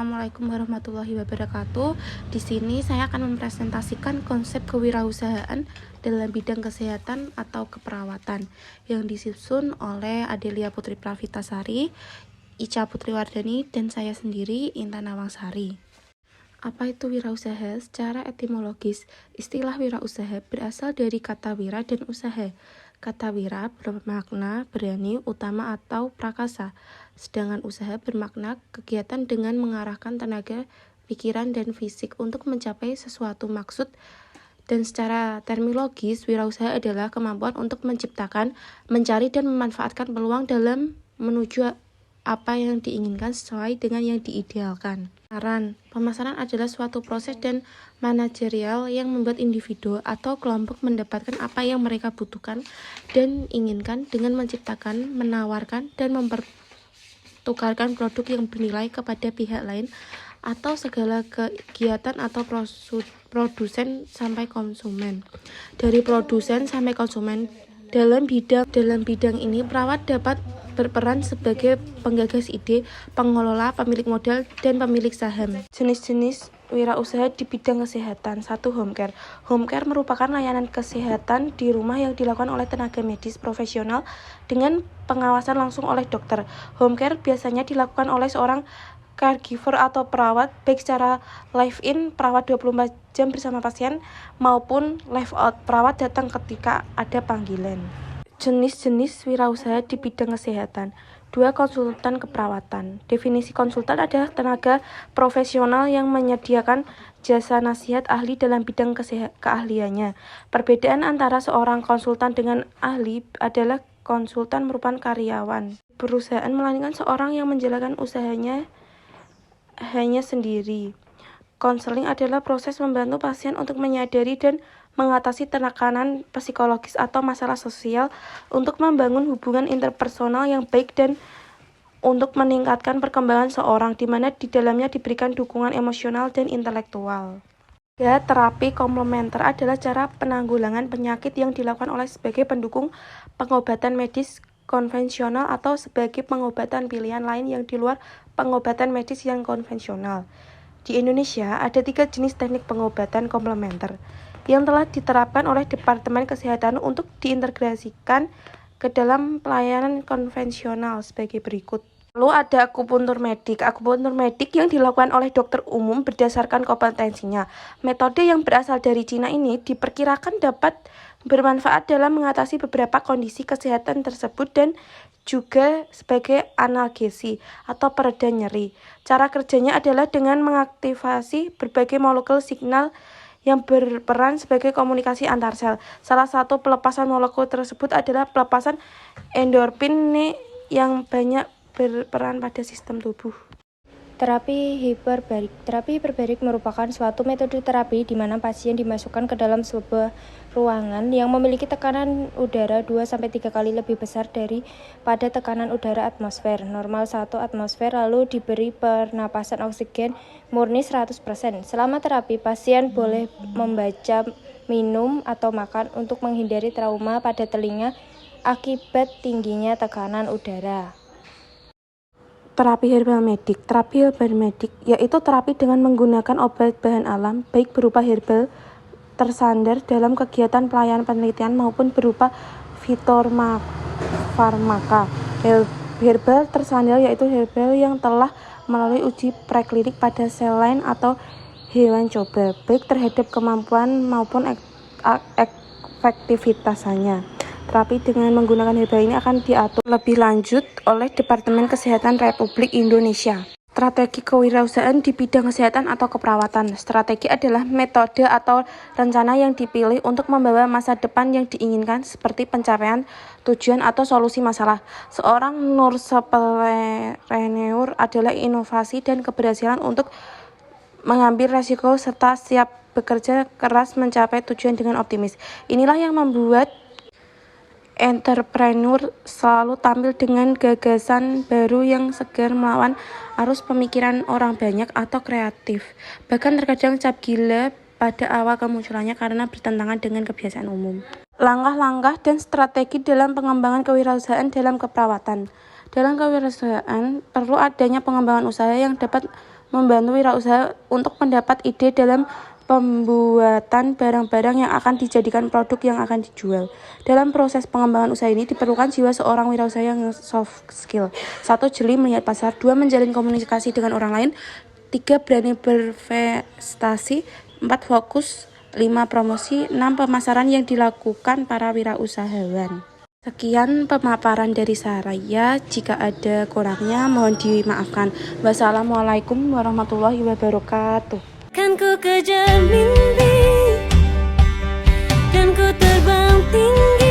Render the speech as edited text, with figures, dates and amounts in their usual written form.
Assalamualaikum warahmatullahi wabarakatuh. Di sini saya akan mempresentasikan konsep kewirausahaan dalam bidang kesehatan atau keperawatan yang disusun oleh Adelia Putri Pravitasari, Ica Putri Wardani, dan saya sendiri, Intan Nawangsari. Apa itu wirausaha? Secara etimologis, istilah wirausaha berasal dari kata wira dan usaha. Kata wira bermakna berani, utama, atau prakasa, sedangkan usaha bermakna kegiatan dengan mengarahkan tenaga, pikiran, dan fisik untuk mencapai sesuatu maksud. Dan secara terminologis, wirausaha adalah kemampuan untuk menciptakan, mencari, dan memanfaatkan peluang dalam menuju apa yang diinginkan sesuai dengan yang diidealkan. Pemasaran adalah suatu proses dan manajerial yang membuat individu atau kelompok mendapatkan apa yang mereka butuhkan dan inginkan dengan menciptakan, menawarkan, dan mempertukarkan produk yang bernilai kepada pihak lain atau segala kegiatan atau produsen sampai konsumen. Dari produsen sampai konsumen, dalam bidang ini perawat dapat berperan sebagai penggagas ide, pengelola, pemilik modal, dan pemilik saham. Jenis-jenis wirausaha di bidang kesehatan. 1. Home care. Home care merupakan layanan kesehatan di rumah yang dilakukan oleh tenaga medis profesional dengan pengawasan langsung oleh dokter. Home care biasanya dilakukan oleh seorang caregiver atau perawat, baik secara live-in, perawat 24 jam bersama pasien, maupun live-out, perawat datang ketika ada panggilan. Jenis-jenis wirausaha di bidang kesehatan. 2. Konsultan keperawatan. Definisi konsultan adalah tenaga profesional yang menyediakan jasa nasihat ahli dalam bidang keahliannya. Perbedaan antara seorang konsultan dengan ahli adalah konsultan merupakan karyawan perusahaan, melainkan seorang yang menjalankan usahanya hanya sendiri. Konseling adalah proses membantu pasien untuk menyadari dan mengatasi tekanan psikologis atau masalah sosial untuk membangun hubungan interpersonal yang baik dan untuk meningkatkan perkembangan seorang, di mana di dalamnya diberikan dukungan emosional dan intelektual. Terapi komplementer adalah cara penanggulangan penyakit yang dilakukan oleh sebagai pendukung pengobatan medis konvensional atau sebagai pengobatan pilihan lain yang di luar pengobatan medis yang konvensional. Di Indonesia, ada 3 jenis teknik pengobatan komplementer yang telah diterapkan oleh Departemen Kesehatan untuk diintegrasikan ke dalam pelayanan konvensional sebagai berikut. Lalu ada akupuntur medik. Akupuntur medik yang dilakukan oleh dokter umum berdasarkan kompetensinya. Metode yang berasal dari Cina ini diperkirakan dapat bermanfaat dalam mengatasi beberapa kondisi kesehatan tersebut dan juga sebagai analgesi atau pereda nyeri. Cara kerjanya adalah dengan mengaktifasi berbagai molekul signal yang berperan sebagai komunikasi antar sel. Salah satu pelepasan molekul tersebut adalah pelepasan endorfin yang banyak berperan pada sistem tubuh. Terapi hiperbarik. Terapi hiperbarik merupakan suatu metode terapi di mana pasien dimasukkan ke dalam sebuah ruangan yang memiliki tekanan udara 2-3 kali lebih besar daripada tekanan udara atmosfer normal 1 atmosfer, lalu diberi pernapasan oksigen murni 100%. Selama terapi, pasien boleh membaca, minum, atau makan untuk menghindari trauma pada telinga akibat tingginya tekanan udara. Terapi herbal medik. Terapi herbal medik yaitu terapi dengan menggunakan obat bahan alam, baik berupa herbal tersandar dalam kegiatan pelayanan penelitian maupun berupa fitofarmaka. Herbal tersandar yaitu herbal yang telah melalui uji preklinik pada sel lain atau hewan coba, baik terhadap kemampuan maupun efektivitasnya. Terapi dengan menggunakan herbal ini akan diatur lebih lanjut oleh Departemen Kesehatan Republik Indonesia. Strategi kewirausahaan di bidang kesehatan atau keperawatan. Strategi adalah metode atau rencana yang dipilih untuk membawa masa depan yang diinginkan seperti pencapaian tujuan atau solusi masalah. Seorang entrepreneur adalah inovasi dan keberhasilan untuk mengambil resiko serta siap bekerja keras mencapai tujuan dengan optimis. Inilah yang membuat entrepreneur selalu tampil dengan gagasan baru yang segar melawan arus pemikiran orang banyak atau kreatif. Bahkan terkadang cap gila pada awal kemunculannya karena bertentangan dengan kebiasaan umum. Langkah-langkah dan strategi dalam pengembangan kewirausahaan dalam keperawatan. Dalam kewirausahaan perlu adanya pengembangan usaha yang dapat membantu wirausaha untuk mendapat ide dalam pembuatan barang-barang yang akan dijadikan produk yang akan dijual. Dalam proses pengembangan usaha ini diperlukan jiwa seorang wirausaha yang soft skill. 1. Jeli melihat pasar. 2. Menjalin komunikasi dengan orang lain. 3. Berani berprestasi. 4. Fokus. 5. Promosi. 6. Pemasaran yang dilakukan para wirausahawan. Sekian pemaparan dari saya. Jika ada kurangnya mohon dimaafkan. Wassalamualaikum warahmatullahi wabarakatuh. Kan ku kejar mimpi, kan ku terbang tinggi.